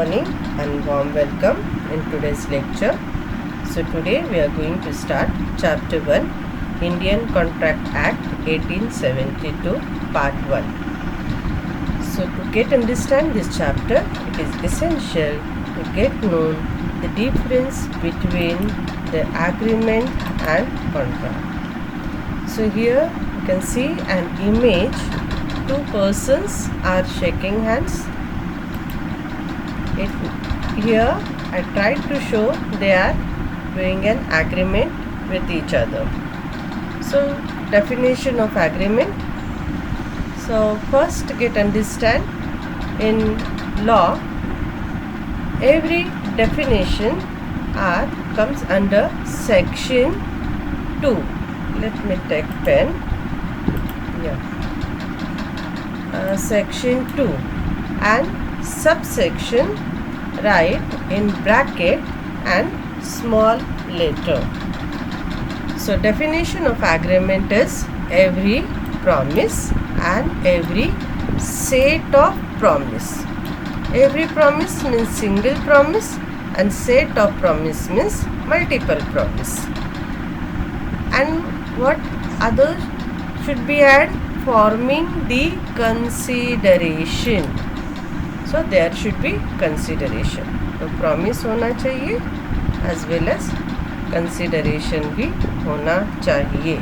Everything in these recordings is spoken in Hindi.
Morning and warm welcome in today's lecture. So today we are going to start chapter 1, Indian Contract Act 1872 part 1. So to get understand this chapter, it is essential to get known the difference between the agreement and contract. So here you can see an image. Two persons are shaking hands. Here I tried to show they are doing an agreement with each other. So definition of agreement. So first get understand, in law every definition comes under section 2. Let me take pen. Section 2 and subsection write in bracket and small letter. So definition of agreement is every promise and every set of promise. Every promise means single promise and set of promise means multiple promise. And what other should be added? Forming the consideration. So there should be consideration. तो promise होना चाहिए as well as consideration भी होना चाहिए.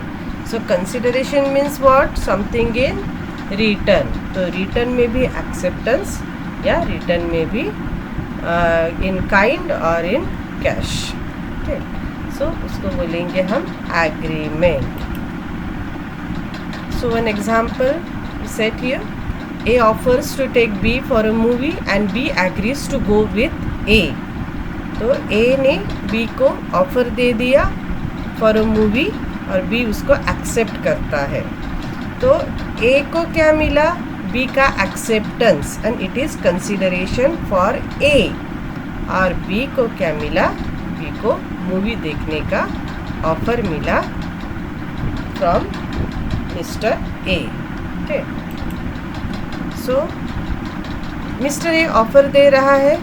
So consideration means what? Something in return. तो return में भी acceptance या return में भी in kind or in cash. Okay. So उसको बोलेंगे हम agreement. So one example set here. A offers to take B for a movie and B agrees to go with A. तो A ने B को ऑफर दे दिया फॉर अ मूवी और B उसको एक्सेप्ट करता है. तो A को क्या मिला? B का acceptance and it is consideration for A. और B को क्या मिला? B को मूवी देखने का ऑफर मिला from mister A. Okay. So mister A offer दे रहा है,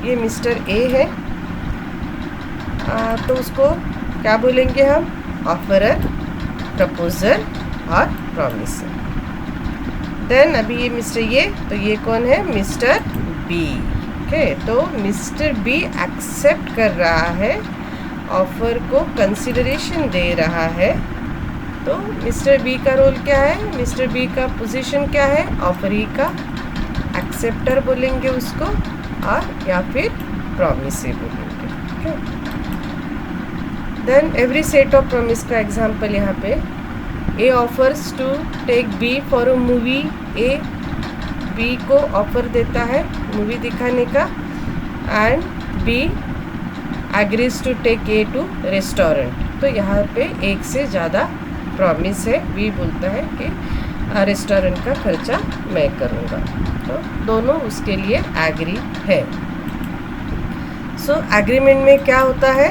ये मिस्टर ए है. तो उसको क्या बोलेंगे हम? ऑफरर, प्रपोजर और प्रॉमिसर. देन अभी ये मिस्टर ये, तो ये कौन है? Mister B. ओके. तो मिस्टर बी एक्सेप्ट कर रहा है ऑफर को, कंसिडरेशन दे रहा है. तो मिस्टर बी का रोल क्या है? मिस्टर बी का पोजीशन क्या है? ऑफरी का, एक्सेप्टर बोलेंगे उसको, और या फिर प्रॉमिसर बोलेंगे. Then every set of promise का एग्जांपल यहाँ पे. A offers to take B for a movie. A B को ऑफर देता है मूवी दिखाने का and B agrees to take A to restaurant. तो यहाँ पे एक से ज़्यादा प्रॉमिस है. बी बोलता है कि रेस्टोरेंट का खर्चा मैं करूँगा. तो दोनों उसके लिए एग्री है. सो एग्रीमेंट में क्या होता है?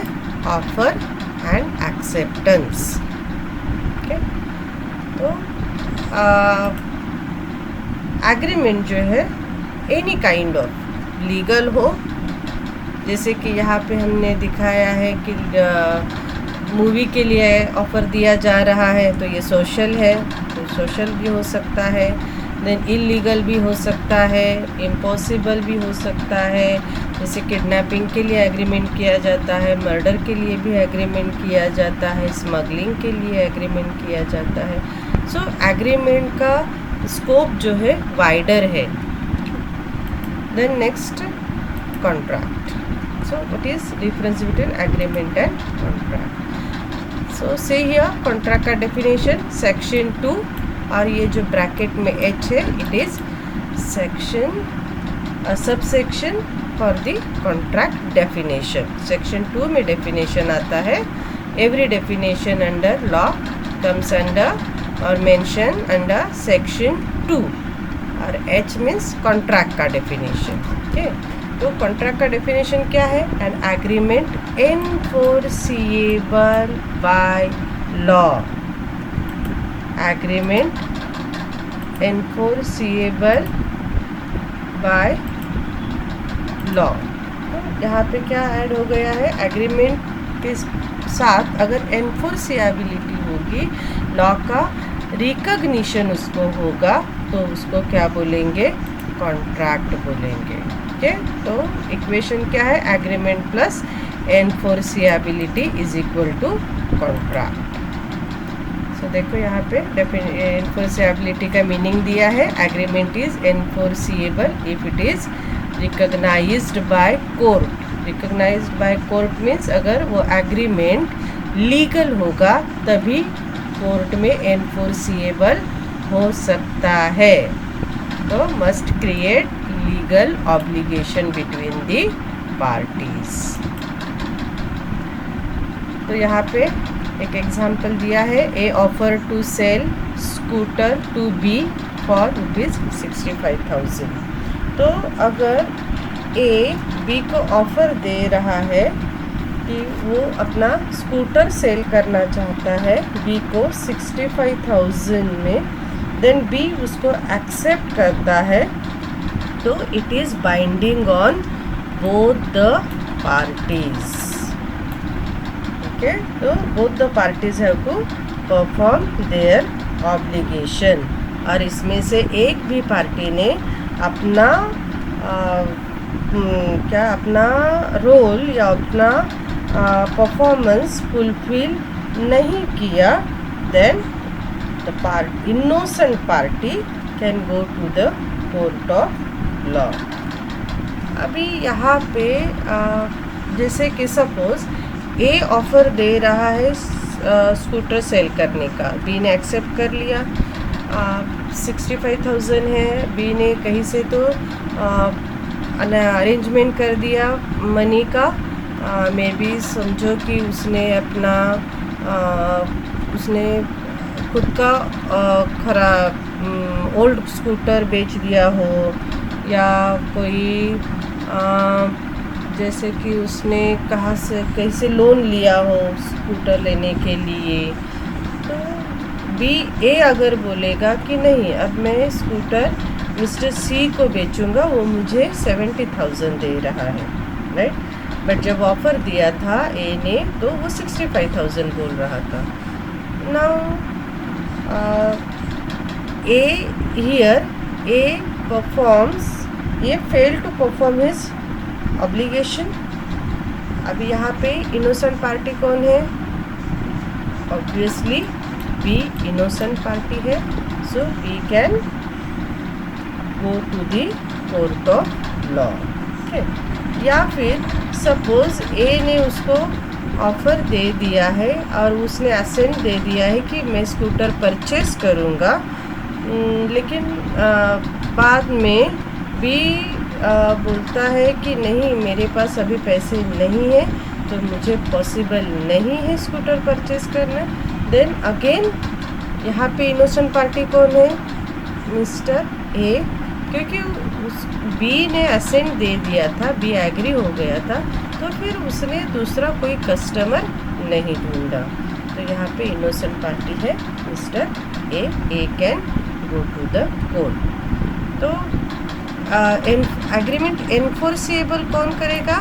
Offer and acceptance. ओके. तो एग्रीमेंट जो है एनी काइंड ऑफ लीगल हो, जैसे कि यहाँ पे हमने दिखाया है कि मूवी के लिए ऑफ़र दिया जा रहा है, तो ये सोशल है, तो सोशल भी हो सकता है. देन इलीगल भी हो सकता है, इम्पॉसिबल भी हो सकता है. जैसे किडनैपिंग के लिए एग्रीमेंट किया जाता है, मर्डर के लिए भी एग्रीमेंट किया जाता है, स्मगलिंग के लिए एग्रीमेंट किया जाता है. सो एग्रीमेंट का स्कोप जो है वाइडर है. Then next contract. So what is difference between agreement and contract? So see here contract का डेफिनेशन सेक्शन 2, और ये जो ब्रैकेट में H है it is section subsection for the contract definition. Section 2 में डेफिनेशन आता है. Every definition under law comes under और मेंशन अंडर सेक्शन 2, और H मीन्स कॉन्ट्रैक्ट का डेफिनेशन. ओके. तो कॉन्ट्रैक्ट का डेफिनेशन क्या है? An agreement enforceable by law. Agreement enforceable by law. यहाँ पे क्या ऐड हो गया है, एग्रीमेंट के साथ अगर एनफोर्सिएबिलिटी होगी, लॉ का रिकॉग्निशन उसको होगा, तो उसको क्या बोलेंगे, कॉन्ट्रैक्ट बोलेंगे। ओके, तो इक्वेशन क्या है, agreement plus enforceability is equal to contract. So देखो यहाँ पे एनफोर्सिएबिलिटी का मीनिंग दिया है, agreement is enforceable if it is recognised by court. Recognised by court means अगर वो एग्रीमेंट लीगल होगा तभी कोर्ट में एनफोर्सिएबल हो सकता है। तो must create legal obligation between the parties. तो यहाँ पे एक एग्जाम्पल दिया है, A offer to sell scooter to B for ₹65,000। तो अगर ए बी को ऑफर दे रहा है कि वो अपना स्कूटर सेल करना चाहता है बी को 65,000 में, देन बी उसको एक्सेप्ट करता है, तो it is binding on both the parties. Okay, तो both the parties have to perform their obligation. और इसमें से एक भी पार्टी ने अपना अपना रोल या अपना परफॉर्मेंस फुलफिल नहीं किया, then the innocent party can go to the court of law. अभी यहाँ पे जैसे कि सपोज ए ऑफर दे रहा है स्कूटर सेल करने का, बी ने एक्सेप्ट कर लिया, 65,000 है, बी ने कहीं से तो अरेंजमेंट कर दिया मनी का, मे बी समझो कि उसने अपना उसने खुद का ओल्ड स्कूटर बेच दिया हो, या कोई जैसे कि उसने कहीं से लोन लिया हो स्कूटर लेने के लिए। तो बी ए अगर बोलेगा कि नहीं, अब मैं स्कूटर मिस्टर सी को बेचूंगा, वो मुझे 70,000 दे रहा है, राइट। बट जब ऑफर दिया था ए ने तो वो 65,000 बोल रहा था। Now A here A performs, ये fail to perform his obligation. अभी यहाँ पे इनोसेंट पार्टी कौन है, ऑब्वियसली बी इनोसेंट पार्टी है, so B can go to the court of law. Okay, या फिर सपोज ए ने उसको ऑफ़र दे दिया है और उसने असेंट दे दिया है कि मैं स्कूटर परचेस करूँगा, लेकिन बाद में बी बोलता है कि नहीं, मेरे पास अभी पैसे नहीं है, तो मुझे पॉसिबल नहीं है स्कूटर परचेस करना। देन अगेन यहाँ पे इनोसेंट पार्टी कौन है, मिस्टर ए, क्योंकि उस बी ने असेंट दे दिया था, बी एग्री हो गया था, तो फिर उसने दूसरा कोई कस्टमर नहीं ढूंढा। तो यहाँ पे इनोसेंट पार्टी है mister A, A can go to the court. तो एग्रीमेंट एनफोर्सिएबल कौन करेगा,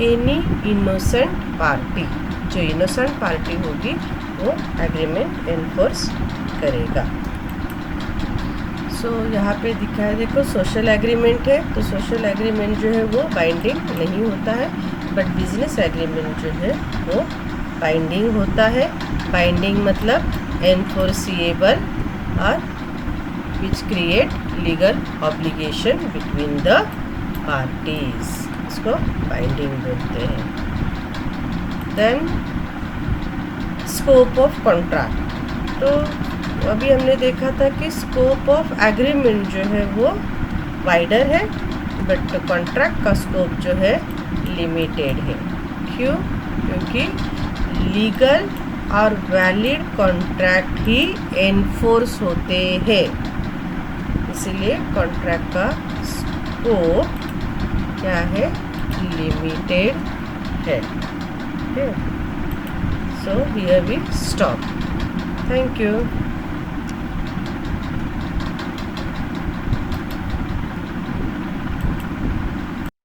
एनी इनोसेंट पार्टी, जो इनोसेंट पार्टी होगी वो एग्रीमेंट एनफोर्स करेगा। सो यहाँ पे दिखा है, देखो सोशल एग्रीमेंट है, तो सोशल एग्रीमेंट जो है वो बाइंडिंग नहीं होता है, बट बिजनेस एग्रीमेंट जो है वो बाइंडिंग होता है। बाइंडिंग मतलब एनफोर्सिएबल और which create legal obligation between the parties, इसको बाइंडिंग बोलते हैं। देन स्कोप ऑफ कॉन्ट्रैक्ट, तो अभी हमने देखा था कि स्कोप ऑफ एग्रीमेंट जो है वो वाइडर है, बट कॉन्ट्रैक्ट का स्कोप जो है लिमिटेड है। क्यों? क्योंकि लीगल और वैलिड कॉन्ट्रैक्ट ही एनफोर्स होते हैं, इसीलिए कॉन्ट्रैक्ट का स्कोप क्या है, लिमिटेड है। So here we stop. Thank you.